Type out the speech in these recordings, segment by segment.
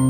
Hello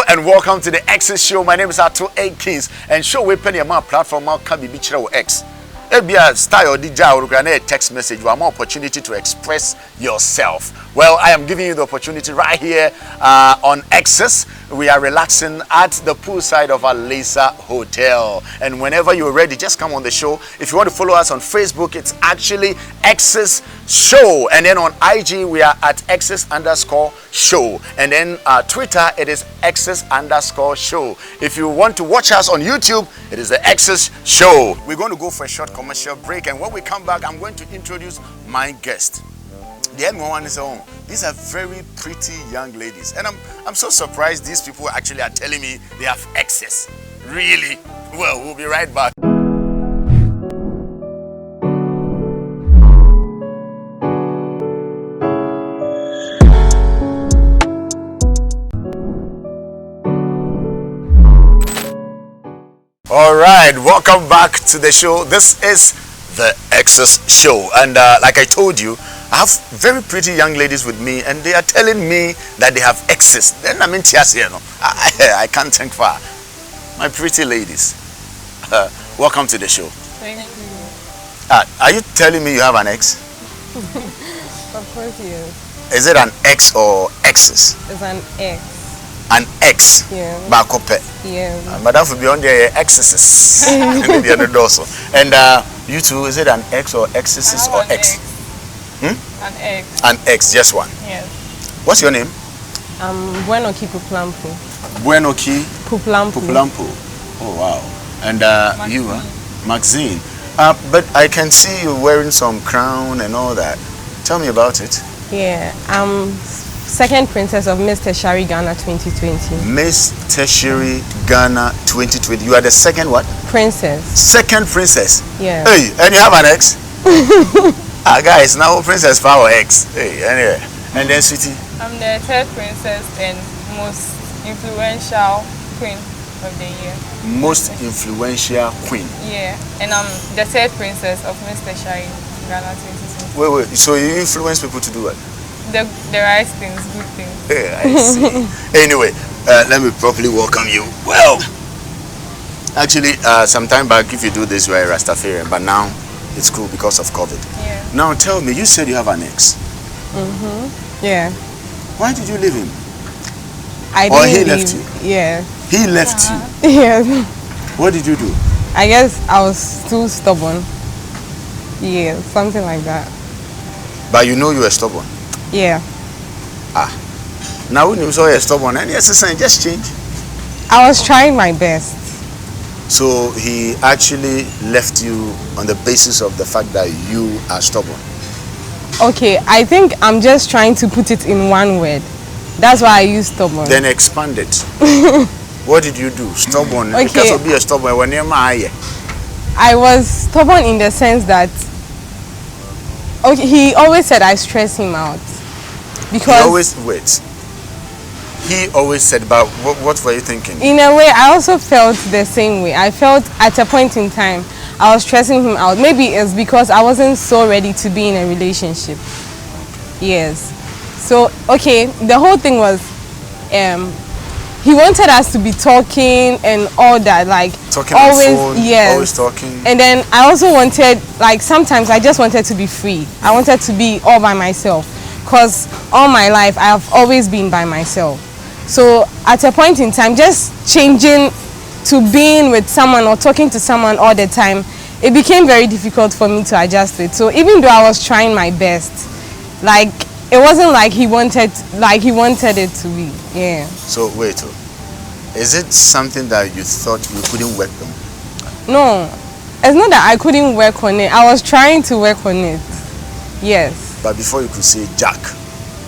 and welcome to the Exes show. My name is S01E06 and show we penny my platform can be bichira X. Ebia style DJ or text message one more opportunity to express yourself. Well, I am giving you the opportunity right here on Exes. We are relaxing at the poolside of our Lisa Hotel. And whenever you're ready, just come on the show. If you want to follow us on Facebook, it's actually Exes Show. And then on IG, we are at Exes_show. And then Twitter, it is Exes_show. If you want to watch us on YouTube, it is the Exes Show. We're going to go for a short commercial break. And when we come back, I'm going to introduce my guest. The M1 is on. These are very pretty young ladies, and I'm so surprised these people actually are telling me they have exes. Really? Well, we'll be right back. All right, welcome back to the show. This is the Exes Show, and like I told you, I have very pretty young ladies with me, and they are telling me that they have exes. Then I'm in tears here, no? I can't think far. My pretty ladies, welcome to the show. Thank you. Are you telling me you have an ex? Of course, yes. Is it an ex or exes? It's an ex. An ex? Yeah. Bakope. Yeah. Madam for beyond the exes. And you too, is it an ex or exes or ex? An ex. An ex, just one. Yes. What's your name? Buenoki Puplampu. Buenoki Puplampu. Puplampu. Oh wow. And you, Maxine. But I can see you wearing some crown and all that. Tell me about it. Yeah. Second princess of Miss Tertiary Ghana 2020. Miss Tertiary Ghana 2020. You are the second what? Princess. Second princess. Yeah. Hey, and you have an ex? Guys, now princess for our ex. Hey, anyway. And then sweetie? I'm the third princess and most influential queen of the year. Most influential queen. Yeah, and I'm the third princess of Miss Tertiary Ghana 2020. Wait. So you influence people to do what? The right things, good things. Yeah, I see. Anyway, let me properly welcome you. Well, actually, some time back, if you do this, you are a Rastafarian, but now it's cool because of COVID. Yeah. Now tell me, you said you have an ex. Yeah. Why did you leave him? I Or didn't he leave. left you? Yeah. He left you. Yes. What did you do? I guess I was too stubborn. Yeah, something like that. But you know you were stubborn. Yeah. Now when you saw you were stubborn, and yes, just change. I was trying my best. So he actually left you on the basis of the fact that you are stubborn. Okay, I think I'm just trying to put it in one word. That's why I use stubborn. Then expand it. What did you do? Stubborn. Okay. Because of being a stubborn, when you're my I was stubborn in the sense that he always said I stress him out. Because He always said, but what were you thinking? In a way, I also felt the same way. I felt at a point in time I was stressing him out. Maybe it's because I wasn't so ready to be in a relationship. Yes. So, okay, the whole thing was he wanted us to be talking and all that, like talking always, on the phone, yes. Always talking. And then I also wanted, like sometimes I just wanted to be free. I wanted to be all by myself because all my life I have always been by myself. So at a point in time, just changing to being with someone or talking to someone all the time, it became very difficult for me to adjust it. So even though I was trying my best, like it wasn't like he wanted it to be. Yeah. So wait, is it something that you thought you couldn't work on? No, it's not that I couldn't work on it. I was trying to work on it. Yes. But before you could say Jack,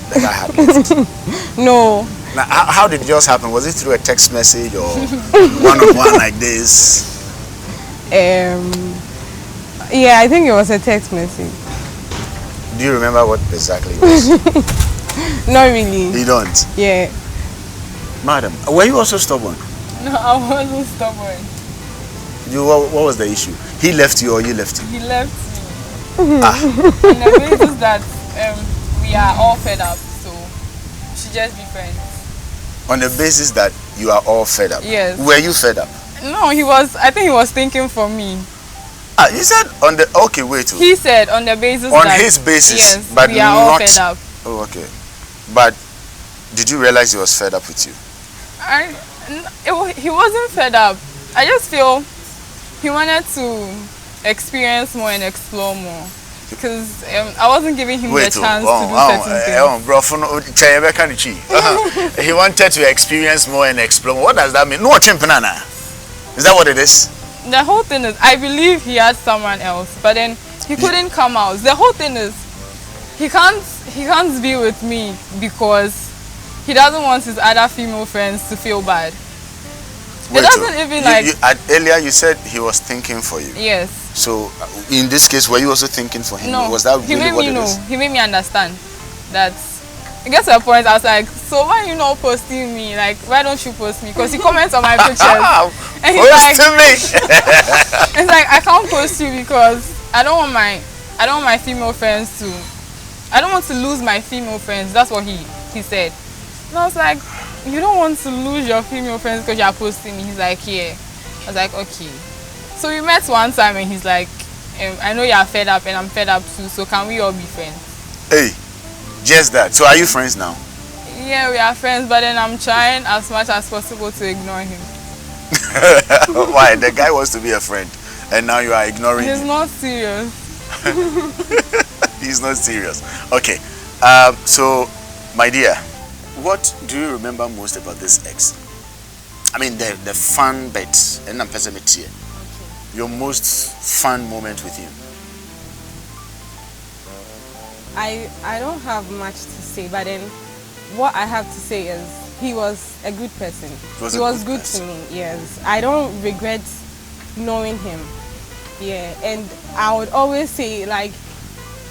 the guy had left. No. Now, how did it just happen? Was it through a text message or one-on-one like this? Yeah, I think it was a text message. Do you remember what exactly it was? Not really. You don't? Yeah. Madam, were you also stubborn? No, I wasn't stubborn. What was the issue? He left you or you left him? He left me. On the basis that we are all fed up, so we should just be friends. On the basis that you are all fed up? Yes. Were you fed up? No, I think he was thinking for me. You said on the, okay, wait. He said on the basis on that, his basis, yes, but we are all not, fed up. Oh, okay. But did you realize he was fed up with you? He wasn't fed up. I just feel he wanted to experience more and explore more. Because I wasn't giving him the chance to do certain things. He wanted to experience more and explore. What does that mean? No chimpanana. Is that what it is? The whole thing is, I believe he had someone else, but then he couldn't come out. The whole thing is, he can't be with me because he doesn't want his other female friends to feel bad. It doesn't even earlier you said he was thinking for you. Yes. So in this case, were you also thinking for him? No. Was that really what it is? He made me understand that. I guess at a point I was like, so why are you not posting me? Like, why don't you post me? Because he comments on my pictures. And he's like, it's like, I can't post you because I don't want my female friends to, I don't want to lose my female friends. That's what he said. And I was like, you don't want to lose your female friends because you're posting me? He's like, yeah. I was like, okay. So we met one time and he's like, I know you're fed up and I'm fed up too, so can we all be friends? Hey, just that. So are you friends now? Yeah, we are friends, but then I'm trying as much as possible to ignore him. Why? The guy wants to be a friend and now you are ignoring him. He's not serious. He's not serious. Okay. So, my dear, what do you remember most about this ex? I mean, the fun bits and okay. Your most fun moment with him. I don't have much to say, but then what I have to say is he was a good person. He was good to me, yes. I don't regret knowing him. Yeah, and I would always say, like,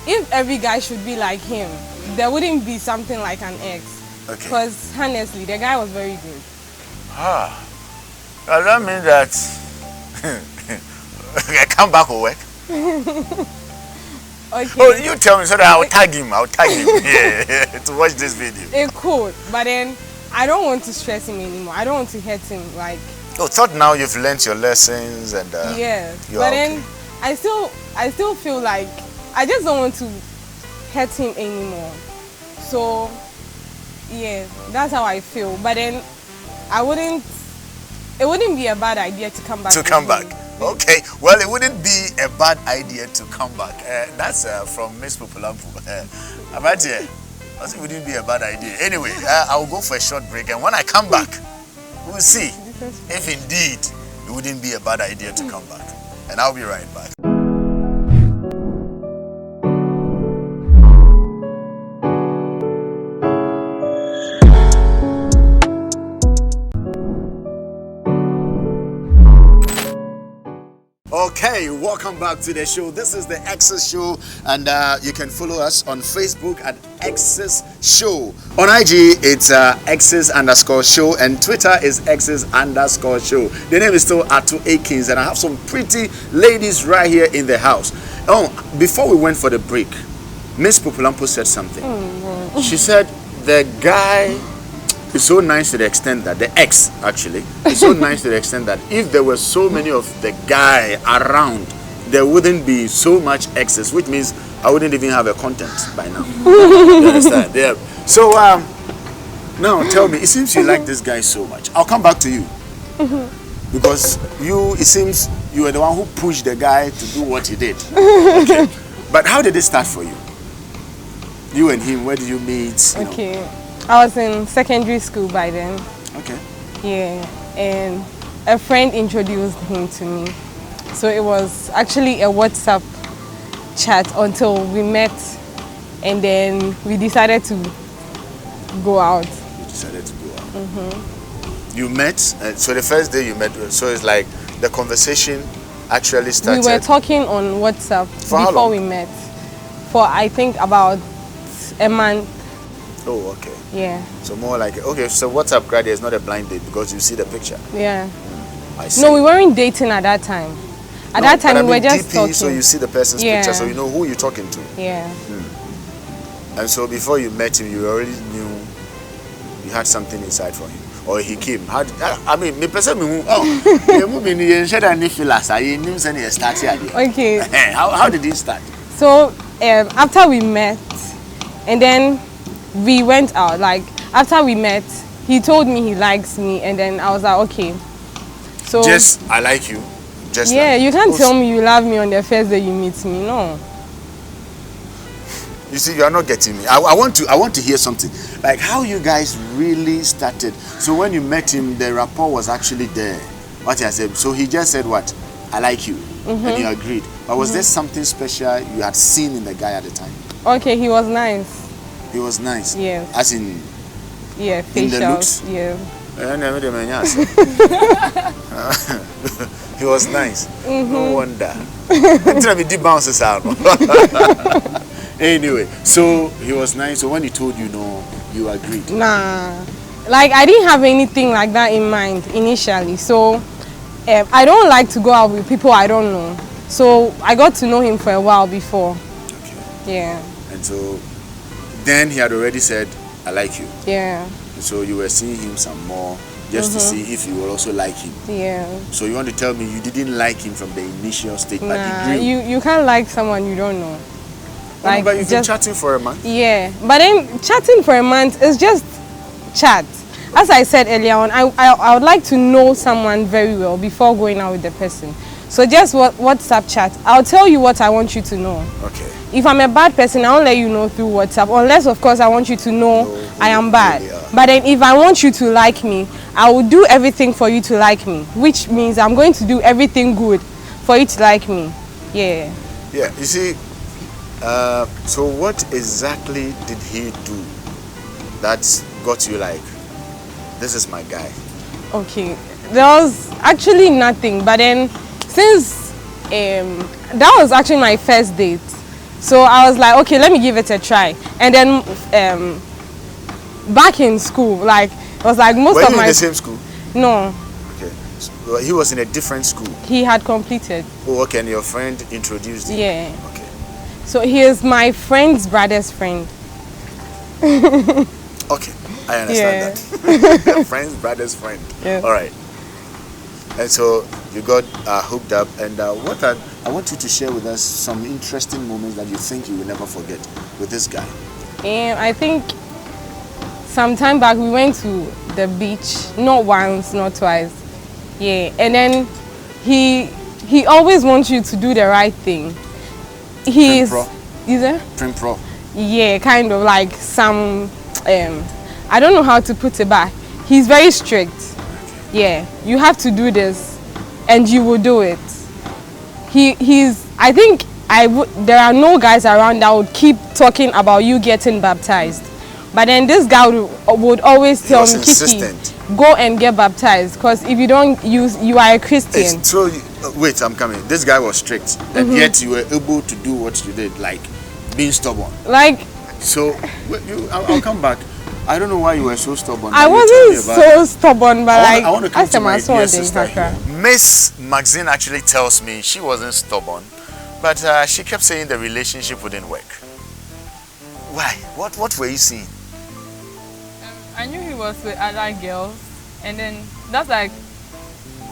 if every guy should be like him, there wouldn't be something like an ex. Okay. Because honestly, the guy was very good. Does that mean that I come back or work? Okay. Oh, you tell me so that I'll tag him. Yeah, to watch this video. It could, but then I don't want to stress him anymore. I don't want to hurt him. Like. Oh, thought now you've learnt your lessons and. Yeah, okay. but then I still feel like I just don't want to hurt him anymore. So yeah, that's how I feel. But then it wouldn't be a bad idea to come back. To come back. Okay, well, it wouldn't be a bad idea to come back. That's from Miss Populampu. About here, it wouldn't be a bad idea. Anyway, I'll go for a short break, and when I come back, we'll see if indeed it wouldn't be a bad idea to come back. And I'll be right back. Okay, welcome back to the show. This is the Exes Show, and you can follow us on Facebook at Exes Show. On IG, it's Exes_show, and Twitter is Exes_show. The name is still S01E06, and I have some pretty ladies right here in the house. Oh, before we went for the break, Miss Populampo said something. She said the guy is so nice to the extent that the ex actually is so nice to the extent that if there were so many of the guy around, there wouldn't be so much exes, which means I wouldn't even have a content by now. You understand? Yeah. So now tell me, it seems you like this guy so much. I'll come back to you because it seems you were the one who pushed the guy to do what he did. Okay. But how did it start for you? You and him, where did you meet? You know? I was in secondary school by then. Okay. Yeah, and a friend introduced him to me. So it was actually a WhatsApp chat until we met, and then we decided to go out. You decided to go out. You met, so the first day you met, so it's like the conversation actually started. We were talking on WhatsApp before we met. for I think about a month. Oh, okay. Yeah. So more like, okay, so WhatsApp criteria is not a blind date because you see the picture. Yeah. I see. No, we weren't dating at that time. At that time, we were just DP, talking. so you see the person's picture, so you know who you're talking to. Yeah. And so before you met him, you already knew you had something inside for him. Or he came. How did, I mean, me person me Okay. How did he start? So after we met, and then we went out. Like after we met, he told me he likes me, and then I was like, okay. So just I like you. Just yeah, like, you can't tell me you love me on the first day you meet me. No. You see, you are not getting me. I want to hear something. Like how you guys really started. So when you met him, the rapport was actually there. What I said. So he just said what? I like you. And you agreed. But was there something special you had seen in the guy at the time? Okay, he was nice. He was nice. Yeah. As in facials. In the looks? Yeah. He was nice. No wonder. Bounces out. Anyway, so he was nice. So when he told you no, you agreed. Nah, like I didn't have anything like that in mind initially. So I don't like to go out with people I don't know. So I got to know him for a while before. Okay. Yeah. And so then he had already said, I like you. Yeah. And so you were seeing him some more just to see if you would also like him. Yeah. So you want to tell me you didn't like him from the initial state, but Nah, you grew. you can't like someone you don't know. Like, but you've been chatting for a month? Yeah, but then chatting for a month is just chat. As I said earlier on, I would like to know someone very well before going out with the person. So just WhatsApp chat. I'll tell you what I want you to know. Okay. If I'm a bad person, I won't let you know through WhatsApp. Unless, of course, I want you to know I am bad. Really. But then if I want you to like me, I will do everything for you to like me. Which means I'm going to do everything good for you to like me. Yeah. Yeah, you see, so what exactly did he do that got you like, this is my guy? Okay, there was actually nothing, but then since that was actually my first date, so I was like, okay, let me give it a try. And then back in school, like it was like most Were of you my in the same school? No. Okay, so he was in a different school. He had completed. Oh, okay, and your friend introduced him. Yeah. Okay. So he is my friend's brother's friend. Okay, I understand that. Friend's brother's friend. Yeah. All right. And so you got hooked up, and I want you to share with us some interesting moments that you think you will never forget with this guy. And I think some time back we went to the beach, not once, not twice. Yeah, and then he always wants you to do the right thing. He's is it? Prim pro. Yeah, kind of like some I don't know how to put it back. He's very strict. Yeah, you have to do this and you will do it. He's I think there are no guys around that would keep talking about you getting baptized. But then this guy would always tell me, Kiki, go and get baptized, because if you don't, you are a Christian. So, wait, I'm coming. This guy was strict, and yet you were able to do what you did, like being stubborn. Like, so I'll come back. I don't know why you were so stubborn. I wasn't so stubborn, but I want to come to my dear sister here. Miss Maxine actually tells me she wasn't stubborn, but she kept saying the relationship wouldn't work. Why? What were you seeing? I knew he was with other girls, and then that's like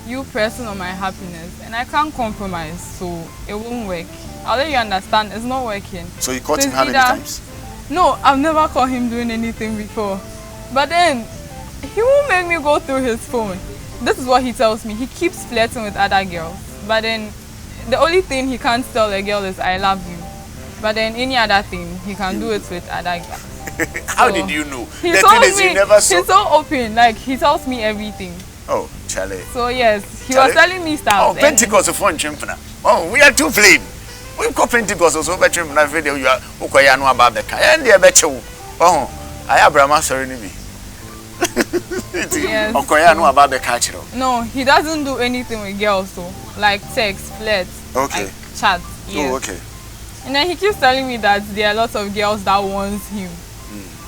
you pressing on my happiness, and I can't compromise, so it won't work. I'll let you understand it's not working. So you caught him how many times? No, I've never caught him doing anything before. But then he won't make me go through his phone. This is what he tells me. He keeps flirting with other girls. But then the only thing he can't tell a girl is I love you. But then any other thing he can do it with other girls. How did you know? He The told thing is, me, you never saw. he's so open, like he tells me everything. Oh, Charlie. So yes, he Charlie? was telling me stuff. Oh, Pentecost of one chimpana. Oh, we are too plain. We call Pentecost also better than video. You are okay. I know about the car. And they are better. Oh, I have Brahma sorry me. Yes. Okay, I know about the car. No, he doesn't do anything with girls, so like text, flirt, Okay. like chat. Yes. Oh, okay. And then he keeps telling me that there are lots of girls that wants him.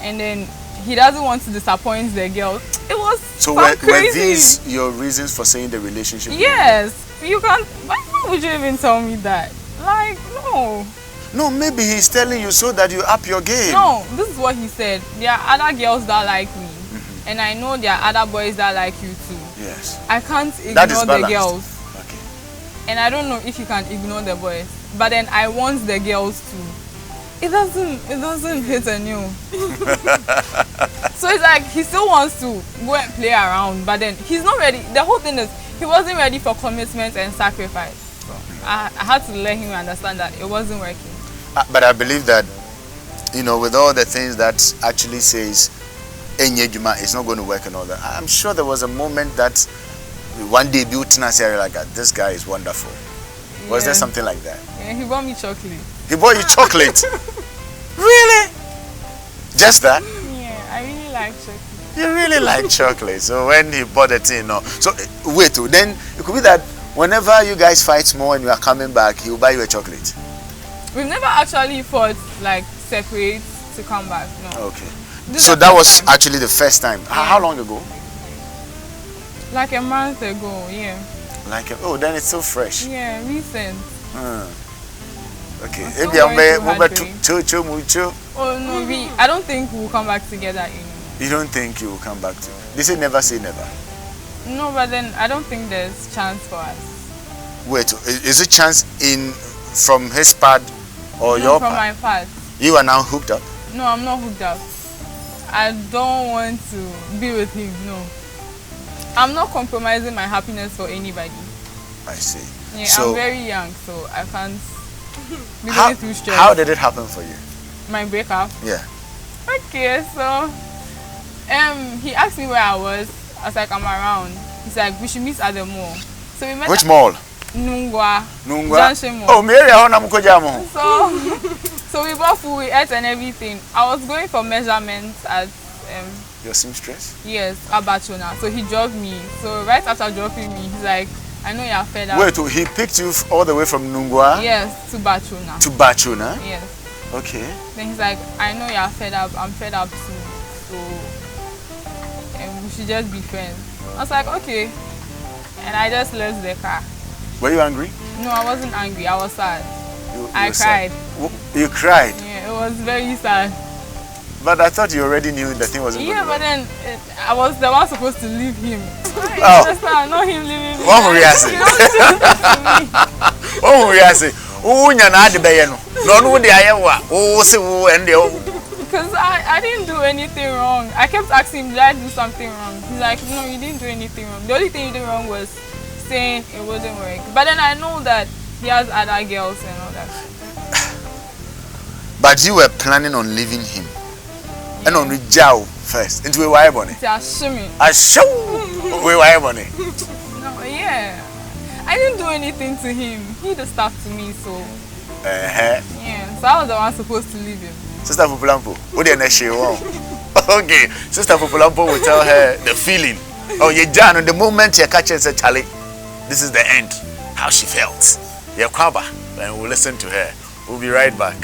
And then he doesn't want to disappoint the girls. It was so were these your reasons for saying the relationship? Yes. You can't. Why would you even tell me that? Like, no. No, maybe he's telling you so that you up your game. No, this is what he said. There are other girls that like me. And I know there are other boys that like you too. Yes. I can't ignore the girls. Okay. And I don't know if you can ignore the boys. But then I want the girls too. It doesn't hit a new. So it's like he still wants to go and play around, but then he's not ready. The whole thing is he wasn't ready for commitment and sacrifice. So I had to let him understand that it wasn't working. But I believe that, you know, with all the things that actually says Enyejuma is not going to work and all that, I'm sure there was a moment that one day built in us like, this guy is wonderful. Yeah. Was there something like that? Yeah, he bought me chocolate. He bought you chocolate? Really? Just that? Yeah, I really like chocolate. You really like chocolate. So when he bought it in, no. So wait, then it could be that whenever you guys fight more and you are coming back, he will buy you a chocolate. We've never actually fought like separate to come back. No. Okay. So that was actually the first time. Yeah. How long ago? Like a month ago, yeah. Oh, then it's so fresh. Yeah, recent. Okay. Oh no, I don't think we'll come back together anymore. You don't think you will come back to? They say never say never. No, but then I don't think there's chance for us. Wait, is it chance from his part or your part? From my part. You are now hooked up? No, I'm not hooked up. I don't want to be with him, no. I'm not compromising my happiness for anybody. I see. Yeah, so, I'm very young, so I can't be going through stress. How did it happen for you? My breakup? Yeah. Okay, so he asked me where I was. I was like, I'm around. He's like, we should meet at the mall. So we met. Which mall? Nungwa. Junction Mall. Oh, Mary, so we bought food, we ate and everything. I was going for measurements at your seamstress? Yes, at Bachona. So he dropped me. So right after dropping me, he's like, I know you're fed up. Wait, he picked you all the way from Nungwa? Yes, to Bachona. To Bachona? Yes. Okay. Then he's like, I know you're fed up. I'm fed up too. So we should just be friends. I was like, okay. And I just left the car. Were you angry? No, I wasn't angry. I was sad. I Sad. cried. You cried? Yeah, it was very sad. But I thought you already knew the thing wasn't yeah, good. But then I was the one supposed to leave him. Oh. Not him leaving me. What were you asking? What were you asking? Because I didn't do anything wrong. I kept asking him, did I do something wrong? He's like, no, you didn't do anything wrong. The only thing you did wrong was saying it wouldn't work. But then I know that he has other girls and all that. But you were planning on leaving him. Yeah. And on Jao first. Into a wire bonnet. Assuming. I show we wire bonnet. No, yeah. I didn't do anything to him. He did stuff to me, so. Yeah. So I was the one supposed to leave him. Sister Pupulampo, what do you know? Okay, Sister Pupulampo will tell her the feeling. Oh, you John, the moment you catch and say, Charlie, this is the end. How she felt. Yeah, Kwaba. And we'll listen to her. We'll be right back.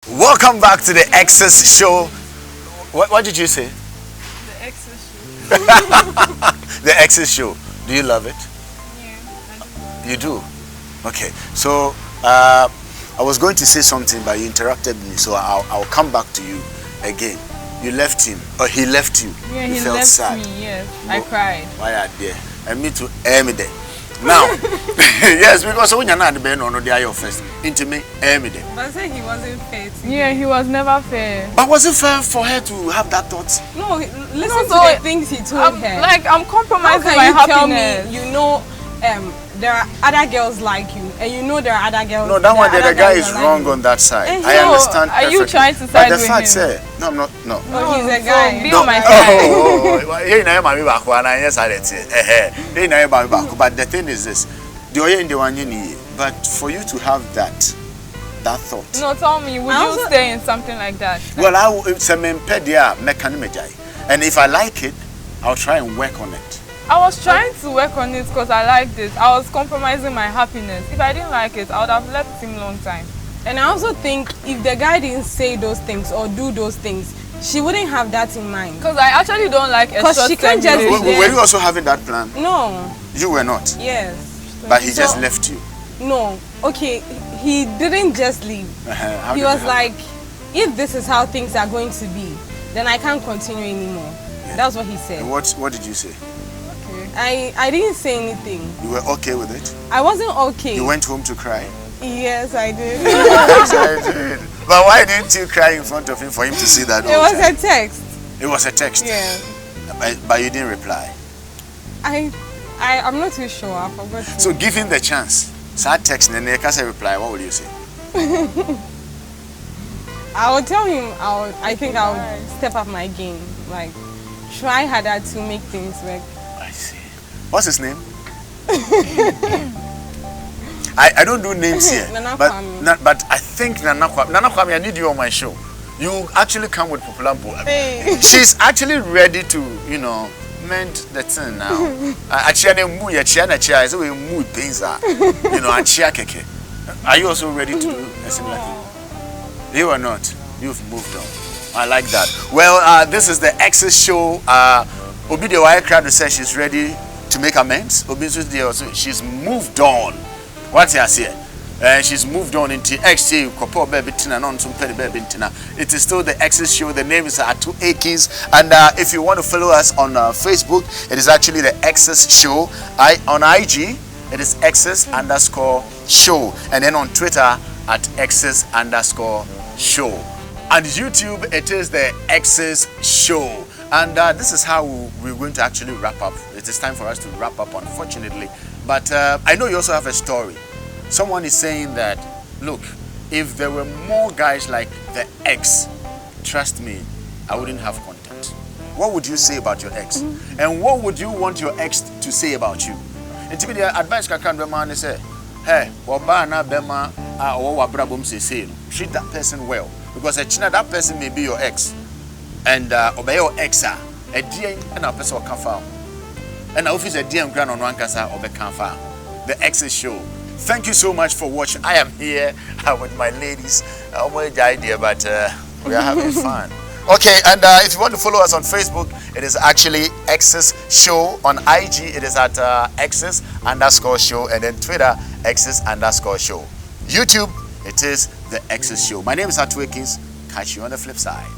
Welcome back to the Exes show. What did you say? The Exes show. The Exes show. Do you love it? Yeah, I do. You do? Okay. So I was going to say something, but you interrupted me. So I'll come back to you again. You left him, or he left you. Yeah, he felt left sad. me. Yes, I cried. Why are there? And me too. Me there. Now, yes, because when you're not the band, no, they are your first. Into me, me there. But I said he wasn't fair to you. Yeah, he was never fair. But was it fair for her to have that thought? No, listen to the things he told her. Like, I'm compromising my happiness. Tell me, you know, there are other girls like you, and you know there are other girls. No, that one, the guy is wrong on that side. I understand perfectly. Are you trying to side with him? But the fact, sir, no, I'm not. No. Oh, he's a guy. So, be on my side. Here now, mommy back one, and yes, I did say. Here now, mommy back. But the thing is this: the one you need. But for you to have that, that thought? No, tell me, would you stay in something like that? Well, it's a mechanism, and if I like it, I'll try and work on it. I was trying to work on it because I liked it. I was compromising my happiness. If I didn't like it, I would have left him long time. And I also think if the guy didn't say those things or do those things, she wouldn't have that in mind. Because I actually don't like extra. Because she can't just be there. Were you also having that plan? No. You were not? Yes. But he just left you? No. Okay, he didn't just leave. He was like, if this is how things are going to be, then I can't continue anymore. Yeah. That's what he said. And what did you say? Okay. I didn't say anything. You were okay with it? I wasn't okay. You went home to cry? Yes, I did. Yes, I did. But why didn't you cry in front of him for him to see that? It was a text. It was a text? Yeah. But you didn't reply? I'm not too sure. I forgot. So give him the chance. Sad text and then can't reply. What will you say? I will tell him. I think I'll step up my game. Like try harder to make things work. I see. What's his name? I don't do names here. but I think Nana Kwame, I need you on my show. You actually come with Populampo. Hey. She's actually ready to, mend the thing now. Are you also ready to do a similar thing? You are not. You've moved on. I like that. Well, this is the Exes show. Obi the Wire Crowd says she's ready to make amends. Obi she's moved on. What's here? She's moved on into XC. It is still the Exes show. The name is S01E06. And if you want to follow us on Facebook, it is actually the Exes show. On IG, it is Exes_show. And then on Twitter, at Exes_show. And YouTube, it is the Exes show. And this is how we're going to actually wrap up. It is time for us to wrap up, unfortunately. But I know you also have a story. Someone is saying that, look, if there were more guys like the ex, trust me, I wouldn't have content. What would you say about your ex? And what would you want your ex to say about you? And to me, the advice can be man say, hey, wabana bema or wabrabum say, treat that person well. Because that person may be your ex. And obey your ex, a dear and a person can found. And I office a dear and grand on one casa of a canfa. The Exes show. Thank you so much for watching. I am here with my ladies. I almost died here, but we are having fun. Okay, and if you want to follow us on Facebook, it is actually Exes show. On IG, it is at Exes_show, and then Twitter, Exes_show. YouTube, it is the Exes show. My name is S01E06. Catch you on the flip side.